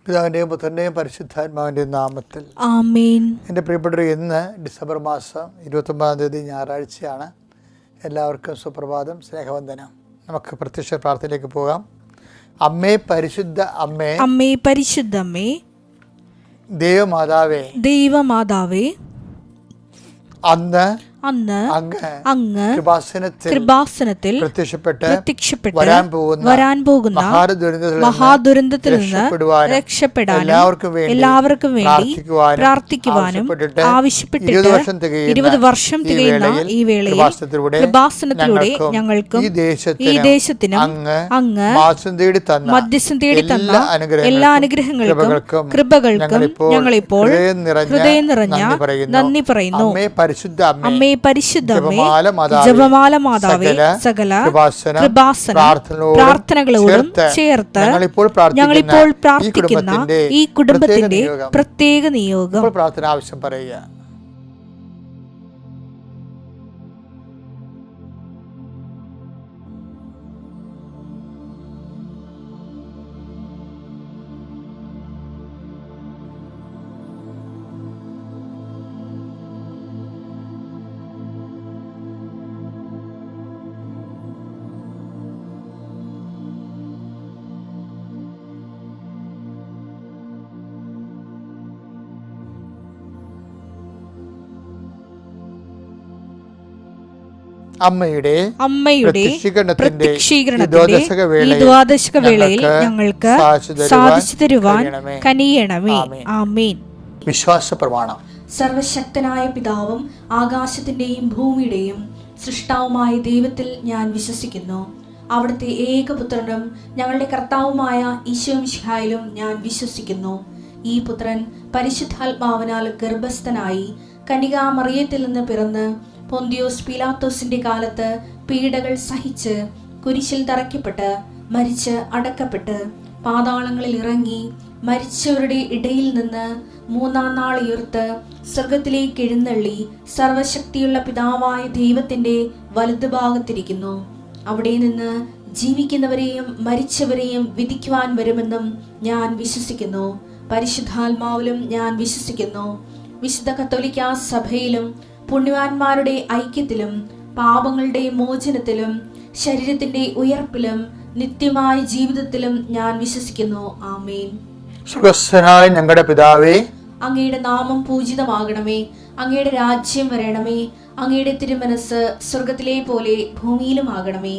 പിതാവിൻ്റെയും പുത്രൻ്റെയും പരിശുദ്ധാത്മാവിൻ്റെയും നാമത്തിൽ ആമേൻ. എൻ്റെ പ്രിയപ്പെട്ടവർ, ഇന്ന് ഡിസംബർ മാസം 29-ാം തീയതി ഞായറാഴ്ചയാണ്. എല്ലാവർക്കും സുപ്രഭാതം, സ്നേഹവന്ദനം. നമുക്ക് പ്രത്യക്ഷ പ്രാർത്ഥനയിലേക്ക് പോകാം. അമ്മേ, പരിശുദ്ധ അമ്മേ, അമ്മേ പരിശുദ്ധ അമ്മേ, ദൈവമാതാവേ, ദൈവമാതാവേ, അന്ന് അങ്ങ് കൃപാസനത്തിൽ പ്രത്യക്ഷപ്പെട്ട് വരാൻ പോകുന്ന മഹാദുരന്തത്തിൽ നിന്ന് രക്ഷപ്പെടാനും എല്ലാവർക്കും വേണ്ടി പ്രാർത്ഥിക്കുവാനും ആവശ്യപ്പെട്ടിട്ട് 20 വർഷം തികയുന്ന ഈ വേളയിൽ കൃപാസനത്തിലൂടെ ഞങ്ങൾക്കും ഈ ദേശത്തിനും അങ്ങ് മധ്യസ്ഥം തേടി തന്ന എല്ലാ അനുഗ്രഹങ്ങൾക്കും കൃപകൾക്കും ഞങ്ങളിപ്പോൾ ഹൃദയം നിറഞ്ഞ നന്ദി പറയുന്നു. അമ്മേ പരിശുദ്ധ ജപമാല മാതാവേ, സകല കൃപാസന പ്രാർത്ഥനകളോടും ചേർത്ത് ഞങ്ങളിപ്പോൾ പ്രാർത്ഥിക്കുന്ന ഈ കുടുംബത്തിന്റെ പ്രത്യേക നിയോഗം പ്രാർത്ഥന ആവശ്യം പറയുക. അമ്മയുടെ പ്രത്യക്ഷീകരണത്തിന്റെ ദ്വാദശക വേളയിൽ ഞങ്ങൾക്ക് സാധിച്ചു തരുവാൻ കനിയണമേ. ആമേൻ. വിശ്വാസ പ്രമാണം. സർവശക്തനായ പിതാവും ആകാശത്തിന്റെയും ഭൂമിയുടെയും സൃഷ്ടാവുമായ ദൈവത്തിൽ ഞാൻ വിശ്വസിക്കുന്നു. അവിടുത്തെ ഏകപുത്രനും ഞങ്ങളുടെ കർത്താവുമായ ഈശോമിശിഹായിലും ഞാൻ വിശ്വസിക്കുന്നു. ഈ പുത്രൻ പരിശുദ്ധാത്മാവിനാൽ ഗർഭസ്ഥനായി കന്യകാമറിയത്തിൽ നിന്ന് പിറന്ന് പൊന്തിയോസ് പീലാത്തോസിന്റെ കാലത്ത് പീഡകൾ സഹിച്ച് കുരിശിൽ തറയ്ക്കപ്പെട്ട് മരിച്ച് അടക്കപ്പെട്ട് പാതാളങ്ങളിൽ ഇറങ്ങി മരിച്ചവരുടെ ഇടയിൽ നിന്ന് 3-ാം നാൾ ഉയർത്ത് സ്വർഗത്തിലേക്ക് എഴുന്നള്ളി സർവശക്തിയുള്ള പിതാവായ ദൈവത്തിന്റെ വലതുഭാഗത്തിരിക്കുന്നു. അവിടെ നിന്ന് ജീവിക്കുന്നവരെയും മരിച്ചവരെയും വിധിക്കുവാൻ വരുമെന്നും ഞാൻ വിശ്വസിക്കുന്നു. പരിശുദ്ധാത്മാവിലും ഞാൻ വിശ്വസിക്കുന്നു. വിശുദ്ധ കത്തോലിക്കാ സഭയിലും പുണ്യവാന്മാരുടെ ഐക്യത്തിലും പാപങ്ങളുടെ മോചനത്തിലും ശരീരത്തിന്റെ ഉയർപ്പിലും നിത്യമായ ജീവിതത്തിലും ഞാൻ വിശ്വസിക്കുന്നു. ആമേൻ. സ്വർഗ്ഗസ്ഥനായ ഞങ്ങളുടെ പിതാവേ, അങ്ങയുടെ നാമം പൂജിതമാകണമേ. അങ്ങയുടെ രാജ്യം വരണമേ. അങ്ങയുടെ തിരുമനസ് സ്വർഗത്തിലെ പോലെ ഭൂമിയിലും ആകണമേ.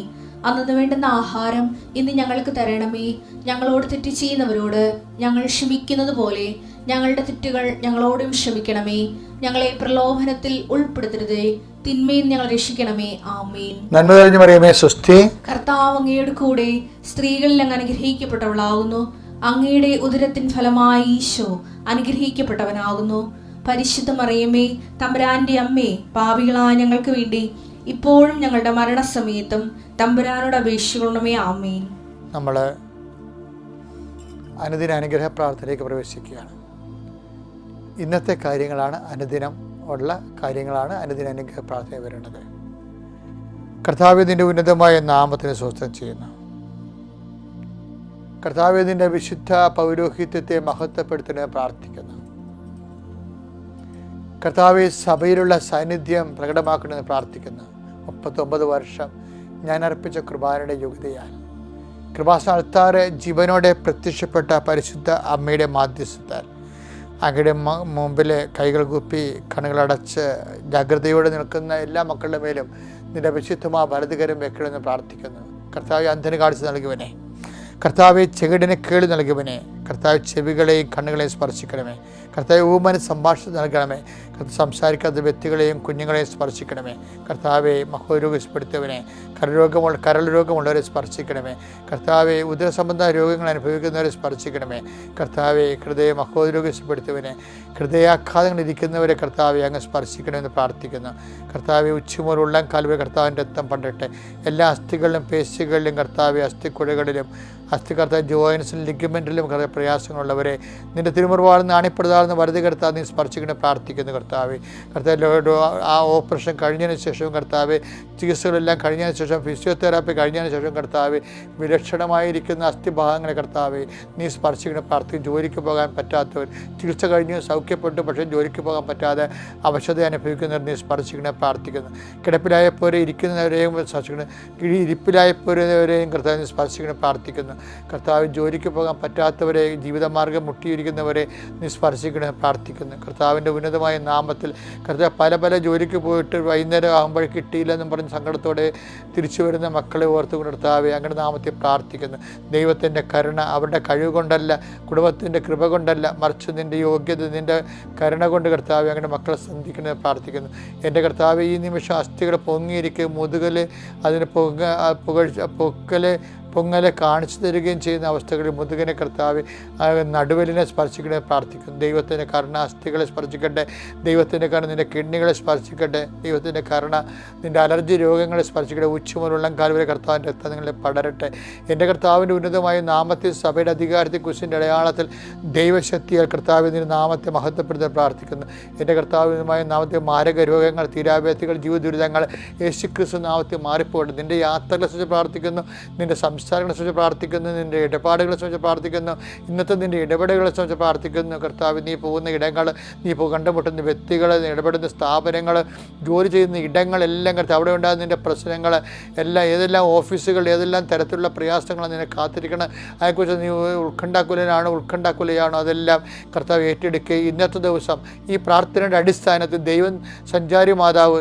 അന്നു വേണ്ടുന്ന ആഹാരം ഇന്ന് ഞങ്ങൾക്ക് തരണമേ. ഞങ്ങളോട് തെറ്റ് ചെയ്യുന്നവരോട് ഞങ്ങൾ ക്ഷമിക്കുന്നത് പോലെ ഞങ്ങളുടെ തെറ്റുകൾ ഞങ്ങളോടും ക്ഷമിക്കണമേ. ഞങ്ങളെ പ്രലോഭനത്തിൽ ഉൾപ്പെടുത്തരുതേ, തിന്മയിൽ ഞങ്ങൾ രക്ഷിക്കണമേ. ആമേൻ. നന്മ നിറഞ്ഞ മറിയമേ, സ്വസ്തി. കർത്താവ് അങ്ങയുടെ കൂടെ സ്ത്രീകളിൽ അങ്ങ് അനുഗ്രഹിക്കപ്പെട്ടവളാകുന്നു. അങ്ങയുടെ ഉദരത്തിൻ ഫലമായി ഈശോ അനുഗ്രഹിക്കപ്പെട്ടവനാകുന്നു. പരിശുദ്ധ മറിയമേ, തമ്പുരാന്റെ അമ്മേ, പാപികളായ ഞങ്ങൾക്ക് വേണ്ടി ഇപ്പോഴും ഞങ്ങളുടെ മരണസമയത്തും തമ്പുരാനോട് അപേക്ഷിക്കണമേ. ആമേൻ. നമ്മൾ അനുദിന അനുഗ്രഹ പ്രാർത്ഥനയിലേക്ക് പ്രവേശിക്കുകയാണ്. ഇന്നത്തെ കാര്യങ്ങളാണ് അനുദിനം ഉള്ള കാര്യങ്ങളാണ് അനുദിന അനുഗ്രഹ പ്രാർത്ഥന വരേണ്ടത്. കർത്താവിന്റെ ഉന്നതമായ നാമത്തിന് സ്വസ്ഥം ചെയ്യുന്നു. കർത്താവിന്റെ വിശുദ്ധ പൗരോഹിത്യത്തെ മഹത്വപ്പെടുത്തുന്നതിന് പ്രാർത്ഥിക്കുന്നു. കർത്താവ് സഭയിലുള്ള സാന്നിധ്യം പ്രകടമാക്കണമെന്ന് പ്രാർത്ഥിക്കുന്നു. 39 വർഷം ഞാൻ അർപ്പിച്ച കുർബാനയുടെ യോഗ്യതയാൽ കൃപാസന അൾത്താറ് ജീവനോടെ പ്രത്യക്ഷപ്പെട്ട പരിശുദ്ധ അമ്മയുടെ മാധ്യസ്ഥത്താൽ അങ്ങയുടെ മുമ്പിൽ കൈകൾ കൂപ്പി കണ്ണുകളടച്ച് ജാഗ്രതയോടെ നിൽക്കുന്ന എല്ലാ മക്കളുടെ മേലും നിന്റെ വിശുദ്ധമായ വലതുകരം വെക്കണമെന്ന് പ്രാർത്ഥിക്കുന്നു. കർത്താവ് അന്ധന് കാഴ്ച നൽകുവനെ, കർത്താവ് ചെകിടിന് കേളി നൽകുവനെ, കർത്താവ് ചെവികളെയും കണ്ണുകളെയും സ്പർശിക്കണമേ. കർത്താവ് ഊമന് സംഭാഷണം നൽകണമേ. സംസാരിക്കാത്ത വ്യക്തികളെയും കുഞ്ഞുങ്ങളെയും സ്പർശിക്കണമേ. കർത്താവെ മഹോരോഗപ്പെടുത്തിയവനെ, കരൾ രോഗമുള്ളവരെ സ്പർശിക്കണമേ. കർത്താവെ ഉദര സംബന്ധ രോഗങ്ങൾ അനുഭവിക്കുന്നവരെ സ്പർശിക്കണമേ. കർത്താവെ ഹൃദയ മഹോരോഗപ്പെടുത്തിയവനെ, ഹൃദയാഘാതങ്ങൾ ഇരിക്കുന്നവരെ കർത്താവെ അങ്ങ് സ്പർശിക്കണമെന്ന് പ്രാർത്ഥിക്കുന്നു. കർത്താവെ ഉച്ചമുതൽ ഉള്ളം കാലുവരെ കർത്താവിൻ്റെ രക്തം പണ്ടട്ടെ. എല്ലാ അസ്ഥികളിലും പേശികളിലും കർത്താവെ അസ്ഥിക്കുഴകളിലും കർത്താവ് ജോയിൻസിലും ലിഗമെൻറ്റിലും പ്രയാസങ്ങളുള്ളവരെ നിന്റെ തിരുമുറിവാൾ നാണിപ്പെടുത്താതെ വളർന്ന് വലുത് കർത്താവ് നീ സ്പർശിക്കണം പ്രാർത്ഥിക്കുന്നു കർത്താവെ. കർത്താവ് ആ ഓപ്പറേഷൻ കഴിഞ്ഞതിന് ശേഷവും കർത്താവെ, ചികിത്സകളെല്ലാം കഴിഞ്ഞതിന് ശേഷം, ഫിസിയോതെറാപ്പി കഴിഞ്ഞതിന് ശേഷം കർത്താവെ, വിലക്ഷണമായിരിക്കുന്ന അസ്ഥിഭാഗങ്ങളെ കർത്താവെ നീ സ്പർശിക്കണം പ്രാർത്ഥിക്കും. ജോലിക്ക് പോകാൻ പറ്റാത്തവർ, ചികിത്സ കഴിഞ്ഞ് സൗഖ്യപ്പെട്ടു പക്ഷേ ജോലിക്ക് പോകാൻ പറ്റാതെ അവശത അനുഭവിക്കുന്നവർ നീ സ്പർശിക്കണം പ്രാർത്ഥിക്കുന്നു. കിടപ്പിലായപ്പോരെ ഇരിക്കുന്നവരെയും സ്പർശിക്കണം, ഇരിപ്പിലായപ്പോരെയും കർത്താവ് നീ സ്പർശിക്കണം പ്രാർത്ഥിക്കുന്നു. കർത്താവ് ജോലിക്ക് പോകാൻ പറ്റാത്തവരെ, ജീവിതമാർഗ്ഗം മുട്ടിയിരിക്കുന്നവരെ നീ സ്പർശിക്കണം പ്രാർത്ഥിക്കുന്നു. കർത്താവിൻ്റെ ഉന്നതമായ നാമത്തിൽ കർത്താവ് പല ജോലിക്ക് പോയിട്ട് വൈകുന്നേരം ആകുമ്പോൾ കിട്ടിയില്ലെന്നും പറഞ്ഞ് സങ്കടത്തോടെ തിരിച്ചു വരുന്ന മക്കളെ ഓർത്തുകൊണ്ട് കർത്താവെ അങ്ങനെ നാമത്തിൽ പ്രാർത്ഥിക്കുന്നു. ദൈവത്തിൻ്റെ കരുണ അവരുടെ കഴിവ് കൊണ്ടല്ല, കുടുംബത്തിൻ്റെ കൃപ കൊണ്ടല്ല, മറിച്ച് നിൻ്റെ യോഗ്യത, നിൻ്റെ കരുണ കൊണ്ട് കർത്താവെ അങ്ങനെ മക്കളെ സന്ധിക്കുന്നത് പ്രാർത്ഥിക്കുന്നു. എൻ്റെ കർത്താവ് ഈ നിമിഷം അസ്ഥികൾ പൊങ്ങിയിരിക്കുക, മുതുകൽ അതിന് പൊങ്ങലെ കാണിച്ചു തരികയും ചെയ്യുന്ന അവസ്ഥകളിൽ മുതുകനെ കർത്താവ് നടുവലിനെ സ്പർശിക്കണേ പ്രാർത്ഥിക്കുന്നു. ദൈവത്തിൻ്റെ കരുണ അസ്ഥികളെ സ്പർശിക്കട്ടെ, ദൈവത്തിൻ്റെ കരുണ നിൻ്റെ കിഡ്നികളെ സ്പർശിക്കട്ടെ, ദൈവത്തിൻ്റെ കരുണ നിൻ്റെ അലർജി രോഗങ്ങളെ സ്പർശിക്കട്ടെ. ഉച്ചമുതലുള്ള കാലുവരെ കർത്താവിൻ്റെ രക്തം നിങ്ങളെ പടരട്ടെ. എൻ്റെ കർത്താവിൻ്റെ ഉന്നതമായ നാമത്തിൽ, സഭയുടെ അധികാരത്തിൽ, കുരിശിൻ്റെ അടയാളത്തിൽ, ദൈവശക്തിയാൽ കർത്താവിൻ്റെ നാമത്തെ മഹത്വപ്പെടുത്താൻ പ്രാർത്ഥിക്കുന്നു. എൻ്റെ കർത്താവിനുമായ നാമത്തിൽ മാരക രോഗങ്ങൾ, തീരാവേദികൾ, ജീവദുരിതങ്ങൾ യേശുക്രിസ്തു നാമത്തിൽ മാറിപ്പോകട്ടെ. നിൻ്റെ യാത്രകളെ സംബന്ധിച്ച് പ്രാർത്ഥിക്കുന്നു, നിൻ്റെ സംസാരങ്ങളെ സംബന്ധിച്ച് പ്രാർത്ഥിക്കുന്നു, നിൻ്റെ ഇടപാടുകളെ സംബന്ധിച്ച് പ്രാർത്ഥിക്കുന്നു, ഇന്നത്തെ നിൻ്റെ ഇടപെടലുകളെ സംബന്ധിച്ച് പ്രാർത്ഥിക്കുന്നു. കർത്താവ് നീ പോകുന്ന ഇടങ്ങൾ, നീ കണ്ടുമുട്ടുന്ന വ്യക്തികൾ, ഇടപെടുന്ന സ്ഥാപനങ്ങൾ, ജോലി ചെയ്യുന്ന ഇടങ്ങളെല്ലാം കർത്താവ് അവിടെ ഉണ്ടാകുന്ന നിൻ്റെ പ്രശ്നങ്ങൾ എല്ലാം, ഏതെല്ലാം ഓഫീസുകൾ, ഏതെല്ലാം തരത്തിലുള്ള പ്രയാസങ്ങൾ നിന്നെ കാത്തിരിക്കണം. അതേക്കുറിച്ച് നീ ഉത്കണ്ഠാക്കുലയാണോ അതെല്ലാം കർത്താവ് ഏറ്റെടുക്കുക. ഇന്നത്തെ ദിവസം ഈ പ്രാർത്ഥനയുടെ അടിസ്ഥാനത്തിൽ ദൈവം സഞ്ചാരി മാതാവ്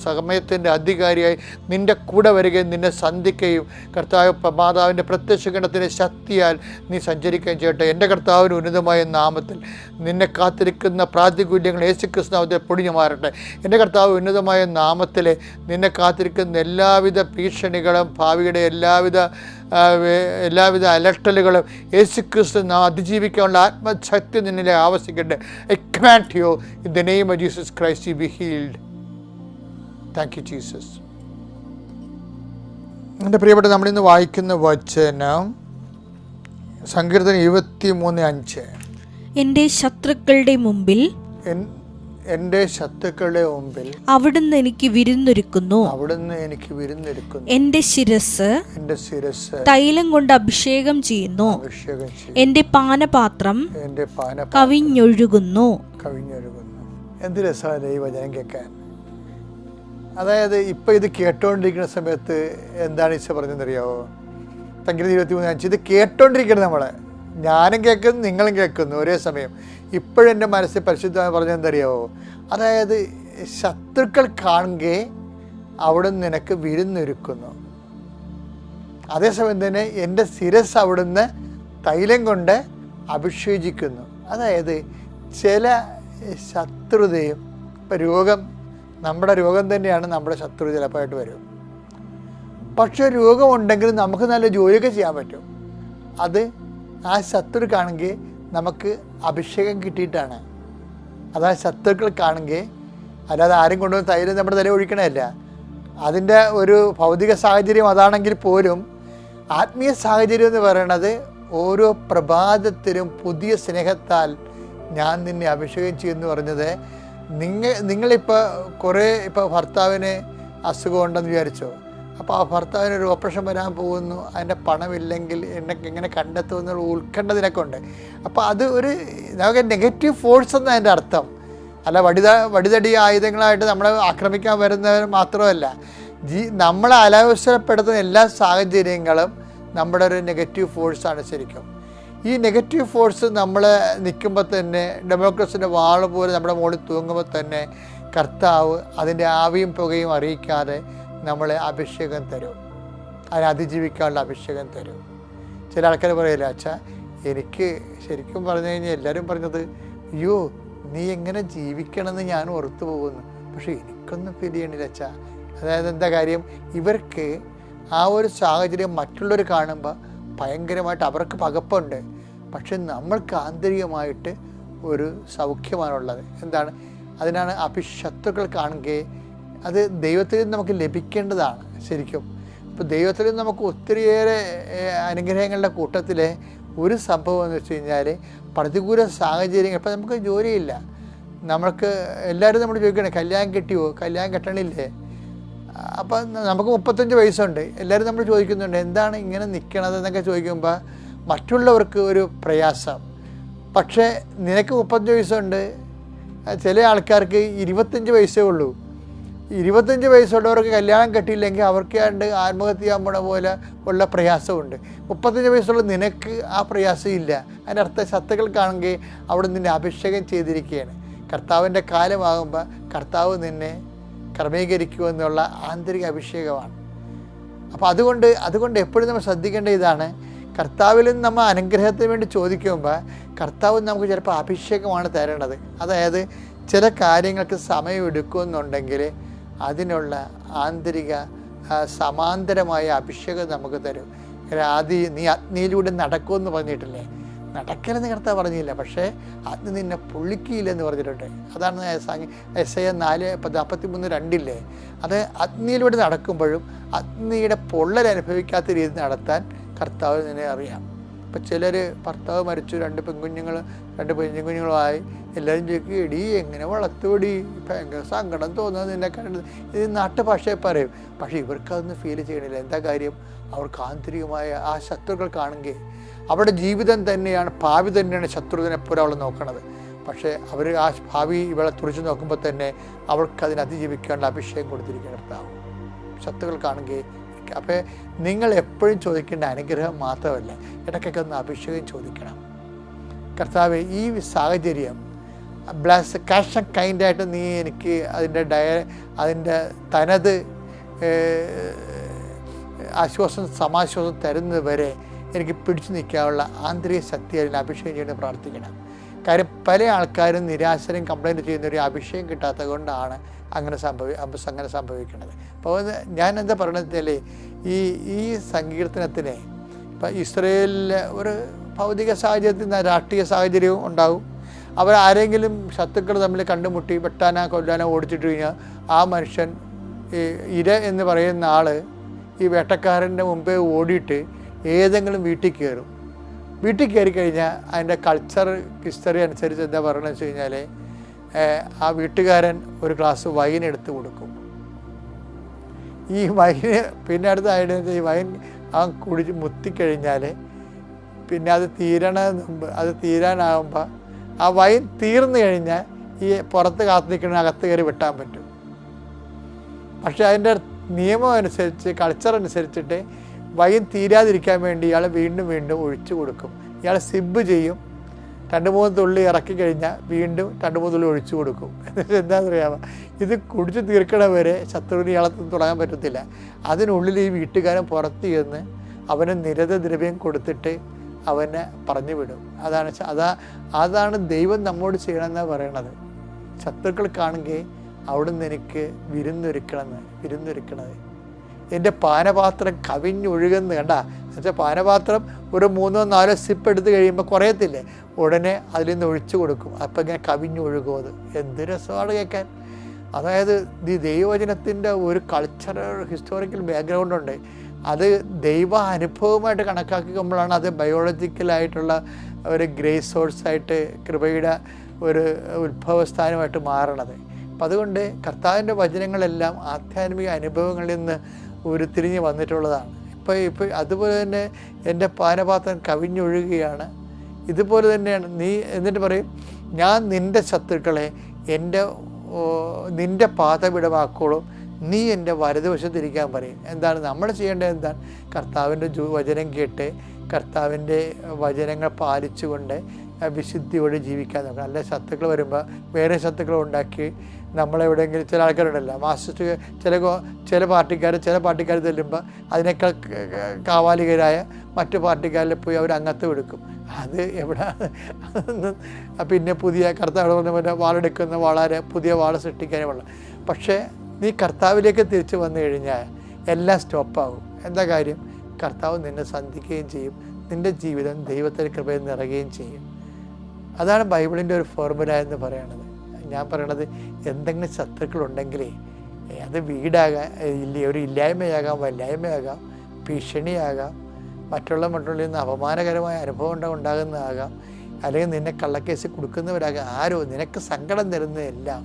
സമയത്തിൻ്റെ അധികാരിയായി നിൻ്റെ കൂടെ വരികയും നിന്നെ സന്ധിക്കുകയും കർത്താവ് മാതാവിൻ്റെ പ്രത്യക്ഷഗണത്തിൻ്റെ ശക്തിയാൽ നീ സഞ്ചരിക്കുകയും ചെയ്യട്ടെ. എൻ്റെ കർത്താവിന് ഉന്നതമായ നാമത്തിൽ നിന്നെ കാത്തിരിക്കുന്ന പ്രാതികൂല്യങ്ങൾ യേശുക്രിസ്തു നാമത്തിൽ പൊടിഞ്ഞു മാറട്ടെ. എൻ്റെ കർത്താവ് ഉന്നതമായ നാമത്തിൽ നിന്നെ കാത്തിരിക്കുന്ന എല്ലാവിധ ഭീഷണികളും, ഭാവിയുടെ എല്ലാവിധ അലട്ടലുകളും യേശുക്രിസ്തു അതിജീവിക്കാനുള്ള ആത്മശക്തി നിന്നിലെ ആവശ്യിക്കട്ടെ. I command you in the name of Jesus Christ you be healed. Thank you Jesus. എൻ്റെ പ്രിയപ്പെട്ട നമ്മളിന്ന് വായിക്കുന്ന വചനം സങ്കീർത്തനം 23:5. എൻ്റെ ശത്രുക്കളുടെ മുമ്പിൽ അവിടുന്ന് എനിക്ക് വിരുന്നൊരുക്കുന്നു. എൻ്റെ ശിരസ് തൈലം കൊണ്ട് അഭിഷേകം ചെയ്യുന്നു. എൻ്റെ പാനപാത്രം കവിഞ്ഞൊഴുകുന്നു. എന്ത് രസമാണ് ഈ വചനം കേൾക്കാൻ. അതായത് ഇപ്പം ഇത് കേട്ടോണ്ടിരിക്കുന്ന സമയത്ത് എന്താണ് ഈശോ പറഞ്ഞതെന്നറിയാവോ? സങ്കീർത്തനം 23:5. ഇത് കേട്ടോണ്ടിരിക്കണം നമ്മളെ, ഞാനും കേൾക്കുന്നു നിങ്ങളും കേൾക്കുന്നു ഒരേ സമയം. ഇപ്പോഴെൻ്റെ മനസ്സിൽ പരിശുദ്ധമായി പറഞ്ഞതെന്തറിയാവോ? അതായത് ശത്രുക്കൾ കാണുകെ അവിടുന്ന് നിനക്ക് വിരുന്നൊരുക്കുന്നു. അതേസമയം തന്നെ എൻ്റെ ശിരസ് അവിടുന്ന് തൈലം കൊണ്ട് അഭിഷേചിക്കുന്നു. അതായത് ചില ശത്രുതയും, ഇപ്പം നമ്മുടെ രോഗം തന്നെയാണ് നമ്മുടെ ശത്രു ചിലപ്പോഴായിട്ട് വരും. പക്ഷെ രോഗമുണ്ടെങ്കിൽ നമുക്ക് നല്ല ജോലിയൊക്കെ ചെയ്യാൻ പറ്റും. അത് ആ ശത്രു കാണുമെങ്കിൽ നമുക്ക് അഭിഷേകം കിട്ടിയിട്ടാണ്. അതാ ശത്രുക്കൾ കാണുമെങ്കിൽ, അല്ലാതെ ആരും കൊണ്ടുവന്ന് തൈര് നമ്മുടെ തല ഒഴിക്കണമല്ല. അതിൻ്റെ ഒരു ഭൗതിക സാഹചര്യം അതാണെങ്കിൽ പോലും ആത്മീയ സാഹചര്യം എന്ന് പറയണത് ഓരോ പ്രഭാതത്തിലും പുതിയ സ്നേഹത്താൽ ഞാൻ നിന്നെ അഭിഷേകം ചെയ്യുമെന്ന് പറഞ്ഞത്. നിങ്ങളിപ്പോൾ ഇപ്പോൾ ഭർത്താവിന് അസുഖമുണ്ടെന്ന് വിചാരിച്ചോ, അപ്പോൾ ആ ഭർത്താവിനൊരു ഓപ്പറേഷൻ വരാൻ പോകുന്നു, അതിൻ്റെ പണമില്ലെങ്കിൽ എന്നെ എങ്ങനെ കണ്ടെത്തുമെന്നുള്ള ഉത്കണ്ഠ നിനക്കുണ്ട്. അപ്പോൾ അത് നമുക്ക് നെഗറ്റീവ് ഫോഴ്സ് എന്നാണ് അതിൻ്റെ അർത്ഥം. അല്ല വടിതടി ആയുധങ്ങളായിട്ട് നമ്മളെ ആക്രമിക്കാൻ വരുന്നവർ മാത്രമല്ല, നമ്മളെ അലവസരപ്പെടുത്തുന്ന എല്ലാ സാഹചര്യങ്ങളും നമ്മുടെ ഒരു നെഗറ്റീവ് ഫോഴ്സാണ് ശരിക്കും. ഈ നെഗറ്റീവ് ഫോഴ്സ് നമ്മൾ നിൽക്കുമ്പോൾ തന്നെ, ഡെമോക്രസിൻ്റെ വാള് പോലെ നമ്മുടെ മുകളിൽ തൂങ്ങുമ്പോൾ തന്നെ കർത്താവ് അതിൻ്റെ ആവിയും പുകയും അറിയിക്കാതെ നമ്മളെ അഭിഷേകം തരും, അതിനെ അതിജീവിക്കാനുള്ള അഭിഷേകം തരും. ചില ആൾക്കാർ പറയില്ല, അച്ഛാ എനിക്ക് ശരിക്കും പറഞ്ഞു കഴിഞ്ഞാൽ എല്ലാവരും പറഞ്ഞത്, അയ്യോ നീ എങ്ങനെ ജീവിക്കണമെന്ന് ഞാൻ ഓർത്തു പോകുന്നു, പക്ഷേ എനിക്കൊന്നും ഫീൽ ചെയ്യണില്ല അച്ഛാ. അതായത് എന്താ കാര്യം, ഇവർക്ക് ആ ഒരു സാഹചര്യം മറ്റുള്ളവർ കാണുമ്പോൾ ഭയങ്കരമായിട്ട് അവർക്ക് പകപ്പുണ്ട്, പക്ഷെ നമ്മൾക്ക് ആന്തരികമായിട്ട് ഒരു സൗഖ്യമാണുള്ളത്. എന്താണ്? അതിനാണ് ശത്രുക്കൾ കാണുകയെ അത് ദൈവത്തിൽ നിന്ന് നമുക്ക് ലഭിക്കേണ്ടതാണ് ശരിക്കും. അപ്പോൾ ദൈവത്തിൽ നിന്ന് നമുക്ക് ഒത്തിരിയേറെ അനുഗ്രഹങ്ങളുടെ കൂട്ടത്തിൽ ഒരു സംഭവം എന്ന് വെച്ച് കഴിഞ്ഞാൽ പ്രതികൂല സാഹചര്യങ്ങൾ. ഇപ്പം നമുക്ക് ജോലിയില്ല, നമ്മൾക്ക് എല്ലാവരും നമ്മൾ ചോദിക്കണേ കല്യാണം കെട്ടിയോ, കല്യാണം കെട്ടണില്ലേ? അപ്പം നമുക്ക് 35 വയസ്സുണ്ട്, എല്ലാവരും നമ്മൾ ചോദിക്കുന്നുണ്ട് എന്താണ് ഇങ്ങനെ നിൽക്കണത് എന്നൊക്കെ ചോദിക്കുമ്പോൾ മറ്റുള്ളവർക്ക് ഒരു പ്രയാസം. പക്ഷേ നിനക്ക് 35 വയസ്സുണ്ട്, ചില ആൾക്കാർക്ക് 25 വയസ്സേ ഉള്ളൂ. 25 വയസ്സുള്ളവർക്ക് കല്യാണം കെട്ടിയില്ലെങ്കിൽ അവർക്ക് കണ്ട് ആത്മഹത്യ ചെയ്യാൻ പോണ പോലെ ഉള്ള പ്രയാസമുണ്ട്. 35 വയസ്സുള്ള നിനക്ക് ആ പ്രയാസം ഇല്ല. അതിൻ്റെ അർത്ഥം ശത്രുക്കൾക്കാണെങ്കിൽ അവിടെ നിന്നെ അഭിഷേകം ചെയ്തിരിക്കുകയാണ്. കർത്താവിൻ്റെ കാലമാകുമ്പോൾ കർത്താവ് നിന്നെ ക്രമീകരിക്കുമെന്നുള്ള ആന്തരിക അഭിഷേകമാണ്. അപ്പോൾ അതുകൊണ്ട് എപ്പോഴും നമ്മൾ ശ്രദ്ധിക്കേണ്ട ഇതാണ്, കർത്താവിൽ നിന്ന് നമ്മൾ അനുഗ്രഹത്തിന് വേണ്ടി ചോദിക്കുമ്പോൾ കർത്താവ് നമുക്ക് ചിലപ്പോൾ അഭിഷേകമാണ് തരേണ്ടത്. അതായത് ചില കാര്യങ്ങൾക്ക് സമയം എടുക്കുമെന്നുണ്ടെങ്കിൽ അതിനുള്ള ആന്തരിക സമാന്തരമായ അഭിഷേകം നമുക്ക് തരും. നീ അഗ്നിയിലൂടെ നടക്കുമെന്ന് പറഞ്ഞിട്ടില്ലേ? നടക്കലെന്ന് കർത്താവ് പറഞ്ഞില്ല, പക്ഷേ അഗ്നി നിന്നെ പൊള്ളിക്കില്ലെന്ന് പറഞ്ഞിട്ടുണ്ട്. അതാണ് യെശയ്യാ 4:43-2 അത് അഗ്നിയിലൂടെ നടക്കുമ്പോഴും അഗ്നിയുടെ പൊള്ളൽ അനുഭവിക്കാത്ത രീതിയിൽ നടത്താൻ കർത്താവ് നിന്നെ അറിയാം. ഇപ്പം ചിലർ ഭർത്താവ് മരിച്ചു, 2 പെൺകുഞ്ഞുങ്ങളുമായി എല്ലാവരും ചോദിക്കും, എടി എങ്ങനെ വളർത്തുപടി, ഭയങ്കര സങ്കടം തോന്നുന്നത് നിന്നെ കണ്ടത്. ഇത് നാട്ടുഭാഷയെ പറയും, പക്ഷേ ഇവർക്കതൊന്നും ഫീൽ ചെയ്യണില്ല. എന്താ കാര്യം? അവർക്ക് ആന്തരികമായ ആ ശത്രുക്കൾ കാണുകയും അവരുടെ ജീവിതം തന്നെയാണ്, ഭാവി തന്നെയാണ് ശത്രുവിനെ പോലെ അവൾ നോക്കണത്. പക്ഷേ അവർ ആ ഭാവി ഇവളെ തുറച്ചു നോക്കുമ്പോൾ തന്നെ അവൾക്ക് അതിനെ അതിജീവിക്കാനുള്ള അഭിഷേകം കൊടുത്തിരിക്കുന്ന കർത്താവ് ശത്രുക്കൾ കാണുകയും. അപ്പോൾ നിങ്ങൾ എപ്പോഴും ചോദിക്കേണ്ട അനുഗ്രഹം മാത്രമല്ല, ഇടയ്ക്കൊക്കെ ഒന്ന് അഭിഷേകം ചോദിക്കണം. കർത്താവ് ഈ സാഹചര്യം ബ്ലസ് കാഷ് ആൻഡ് കൈൻഡായിട്ട് നീ എനിക്ക് അതിൻ്റെ തനത് ആശ്വാസം സമാശ്വാസം തരുന്നത് വരെ എനിക്ക് പിടിച്ചു നിൽക്കാനുള്ള ആന്തരിക ശക്തി അതിന് അഭിഷേകം ചെയ്ത് പ്രാർത്ഥിക്കണം. കാര്യം പല ആൾക്കാരും നിരാശരും കംപ്ലൈൻറ്റ് ചെയ്യുന്നൊരു അഭിഷേകം കിട്ടാത്തത് കൊണ്ടാണ് അങ്ങനെ സംഭവിക്കുന്നത്. അപ്പോൾ ഞാൻ എന്താ പറയണത്, ഈ സങ്കീർത്തനത്തിന് ഇപ്പം ഇസ്രയേലിലെ ഒരു ഭൗതിക സാഹചര്യത്തിൽ രാഷ്ട്രീയ സാഹചര്യവും ഉണ്ടാകും. അവരാരെങ്കിലും ശത്രുക്കൾ തമ്മിൽ കണ്ടുമുട്ടി വെട്ടാനോ കൊല്ലാനോ ഓടിച്ചിട്ട് കഴിഞ്ഞാൽ ആ മനുഷ്യൻ ഇര എന്ന് പറയുന്ന ആൾ ഈ വേട്ടക്കാരൻ്റെ മുമ്പേ ഓടിയിട്ട് ഏതെങ്കിലും വീട്ടിൽ കയറും. വീട്ടിൽ കയറി കഴിഞ്ഞാൽ അതിൻ്റെ കൾച്ചർ ഹിസ്റ്ററി അനുസരിച്ച് എന്താ പറയണമെന്ന് വെച്ച് കഴിഞ്ഞാൽ ആ വീട്ടുകാരൻ ഒരു ഗ്ലാസ് വൈൻ എടുത്ത് കൊടുക്കും. ഈ വൈന് പിന്നെ അടുത്തായിട്ട് ഈ വൈൻ കുടിച്ച് മുത്തിക്കഴിഞ്ഞാൽ പിന്നെ അത് തീരാനാകുമ്പോൾ ആ വൈൻ തീർന്നു കഴിഞ്ഞാൽ ഈ പുറത്ത് കാത്തു നിൽക്കുന്ന അകത്ത് കയറി വെട്ടാൻ പറ്റും. പക്ഷെ അതിൻ്റെ നിയമം അനുസരിച്ച് കൾച്ചർ അനുസരിച്ചിട്ട് വൈൻ തീരാതിരിക്കാൻ വേണ്ടി ഇയാൾ വീണ്ടും ഒഴിച്ചു കൊടുക്കും. ഇയാൾ സിബ് ചെയ്യും, 2-3 തുള്ളി ഇറക്കി കഴിഞ്ഞാൽ വീണ്ടും 2-3 തുള്ളി ഒഴിച്ചു കൊടുക്കും. എന്താണെന്ന് അറിയാമോ? ഇത് കുടിച്ച് തീർക്കണവരെ ശത്രുവിന് ഇയാളെ തുടങ്ങാൻ പറ്റത്തില്ല. അതിനുള്ളിൽ ഈ വീട്ടുകാരൻ പുറത്ത് ചെന്ന് അവന് നിരതദ്രവ്യം കൊടുത്തിട്ട് അവനെ പറഞ്ഞു വിടും. അതാണ് ദൈവം നമ്മോട് ചെയ്യണമെന്നാണ് പറയണത്. ശത്രുക്കൾക്കാണെങ്കിൽ അവിടുന്ന് എനിക്ക് വിരുന്നൊരുക്കണത്. എൻ്റെ പാനപാത്രം കവിഞ്ഞൊഴുകുന്ന കണ്ട എന്നുവെച്ചാൽ പാനപാത്രം ഒരു 3-4 സിപ്പ് എടുത്ത് കഴിയുമ്പോൾ കുറയത്തില്ലേ, ഉടനെ അതിൽ നിന്ന് ഒഴിച്ചു കൊടുക്കും. അപ്പം ഇങ്ങനെ കവിഞ്ഞൊഴുകും. അത് എന്ത് രസമാണ് കേൾക്കാൻ. അതായത് ഈ ദൈവവചനത്തിൻ്റെ ഒരു കൾച്ചറൽ ഹിസ്റ്റോറിക്കൽ ബാക്ക്ഗ്രൗണ്ടുണ്ട്. അത് ദൈവ അനുഭവമായിട്ട് കണക്കാക്കുമ്പോഴാണ് അത് ബയോളജിക്കലായിട്ടുള്ള ഒരു ഗ്രേസ് സോഴ്സായിട്ട് കൃപയുടെ ഒരു ഉത്ഭവസ്ഥാനമായിട്ട് മാറണത്. അപ്പം അതുകൊണ്ട് കർത്താവിൻ്റെ വചനങ്ങളെല്ലാം ആധ്യാത്മിക അനുഭവങ്ങളിൽ നിന്ന് ഉരുത്തിരിഞ്ഞ് വന്നിട്ടുള്ളതാണ്. ഇപ്പോൾ അതുപോലെ തന്നെ എൻ്റെ പാനപാത്രം കവിഞ്ഞൊഴുകുകയാണ്. ഇതുപോലെ തന്നെയാണ് നീ എന്നിട്ട് പറയും, ഞാൻ നിൻ്റെ ശത്രുക്കളെ നിൻ്റെ പാദപിടമാക്കോളും, നീ എൻ്റെ വലതുവശത്തിരിക്കാൻ പറയും. എന്താണ് നമ്മൾ ചെയ്യേണ്ടത്? എന്താണ്? കർത്താവിൻ്റെ വചനം കേട്ട് കർത്താവിൻ്റെ വചനങ്ങൾ പാലിച്ചുകൊണ്ട് വിശുദ്ധിയോടെ ജീവിക്കാൻ നോക്കണം. അല്ല ശത്രുക്കൾ വരുമ്പോൾ വേറെ ശത്രുക്കൾ ഉണ്ടാക്കി നമ്മളെവിടെയെങ്കിലും ചില ആൾക്കാരുണ്ടല്ലോ മാസ്റ്റർ ചില പാർട്ടിക്കാർ ചെല്ലുമ്പോൾ അതിനേക്കാൾ കാവാലികരായ മറ്റു പാർട്ടിക്കാരിൽ പോയി അവർ അംഗത്വം എടുക്കും. അത് എവിടെ പിന്നെ പുതിയ കർത്താവ് പറഞ്ഞ പോലെ വാളെടുക്കുന്ന വളരെ പുതിയ വാള് സൃഷ്ടിക്കാനേ ഉള്ളു. പക്ഷേ നീ കർത്താവിലേക്ക് തിരിച്ചു വന്നു കഴിഞ്ഞാൽ എല്ലാം സ്റ്റോപ്പാകും. എന്താ കാര്യം? കർത്താവ് നിന്നെ സന്ധിക്കുകയും ചെയ്യും, നിൻ്റെ ജീവിതം ദൈവത്തിൻ്റെ കൃപയിൽ നിറയുകയും ചെയ്യും. അതാണ് ബൈബിളിൻ്റെ ഒരു ഫോർമുല എന്ന് പറയണത്. ഞാൻ പറയണത് എന്തെങ്കിലും ശത്രുക്കളുണ്ടെങ്കിലേ അത് വീടാകാം, ഒരു ഇല്ലായ്മയാകാം, വല്ലായ്മയാകാം, ഭീഷണിയാകാം, മറ്റുള്ളവരിൽ നിന്ന് അപമാനകരമായ അനുഭവം ഉണ്ടാകുന്നതാകാം, അല്ലെങ്കിൽ നിന്നെ കള്ളക്കേസിൽ കൊടുക്കുന്നവരാകാം. ആരോ നിനക്ക് സങ്കടം തരുന്നതെല്ലാം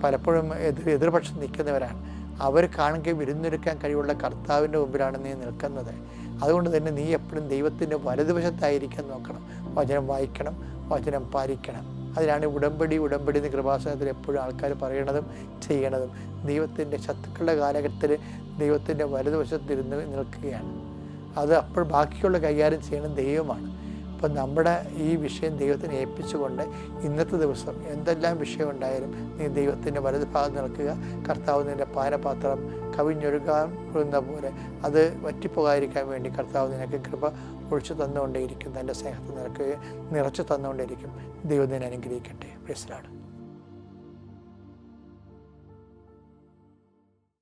പലപ്പോഴും എതിർപക്ഷം നിൽക്കുന്നവരാണ്. അവർ കാണുകയും വിരുന്നൊരുക്കാൻ കഴിവുള്ള കർത്താവിൻ്റെ മുമ്പിലാണ് നീ നിൽക്കുന്നത്. അതുകൊണ്ട് തന്നെ നീ എപ്പോഴും ദൈവത്തിൻ്റെ വലതുവശത്തായിരിക്കാൻ നോക്കണം. വചനം വായിക്കണം, വചനം പാലിക്കണം. അതിനാണ് ഉടമ്പടി എന്ന് കൃപാസനത്തിൽ എപ്പോഴും ആൾക്കാർ പറയണതും ചെയ്യണതും. ദൈവത്തിൻ്റെ ശത്രുക്കളുടെ കാലഘട്ടത്തിൽ ദൈവത്തിൻ്റെ വലതുവശത്തിരുന്ന് നിൽക്കുകയാണ്. അത് അപ്പോൾ ബാക്കിയുള്ള കൈകാര്യം ചെയ്യണം ദൈവമാണ്. അപ്പം നമ്മുടെ ഈ വിഷയം ദൈവത്തിന് ഏൽപ്പിച്ചുകൊണ്ട് ഇന്നത്തെ ദിവസം എന്തെല്ലാം വിഷയം ഉണ്ടായാലും നീ ദൈവത്തിൻ്റെ വലത് ഭാഗത്ത് നിൽക്കുക. കർത്താവ് നിൻ്റെ പാനപാത്രം കവിഞ്ഞൊഴുകാൻ പോലെ അത് വറ്റിപ്പോകാതിരിക്കാൻ വേണ്ടി കർത്താവ് നിനക്ക് കൃപ ഒഴിച്ചു തന്നുകൊണ്ടേയിരിക്കും. തൻ്റെ സ്നേഹത്തെ നിനക്ക് നിറച്ചു തന്നുകൊണ്ടേയിരിക്കും. ദൈവം നിന്നെ അനുഗ്രഹിക്കട്ടെ. Praise the Lord.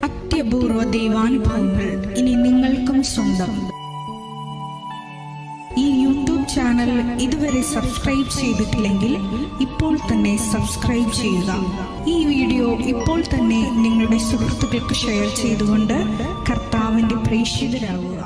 അത്യപൂർവ ദൈവാനുഭവങ്ങൾ ഇനി നിങ്ങൾക്കും സ്വന്തം. ഈ യൂട്യൂബ് ചാനൽ ഇതുവരെ സബ്സ്ക്രൈബ് ചെയ്തിട്ടില്ലെങ്കിൽ ഇപ്പോൾ തന്നെ സബ്സ്ക്രൈബ് ചെയ്യുക. ഈ വീഡിയോ ഇപ്പോൾ തന്നെ നിങ്ങളുടെ സുഹൃത്തുക്കൾക്ക് ഷെയർ ചെയ്തുകൊണ്ട് കർത്താവിൻ്റെ പ്രേക്ഷിതരാകുക.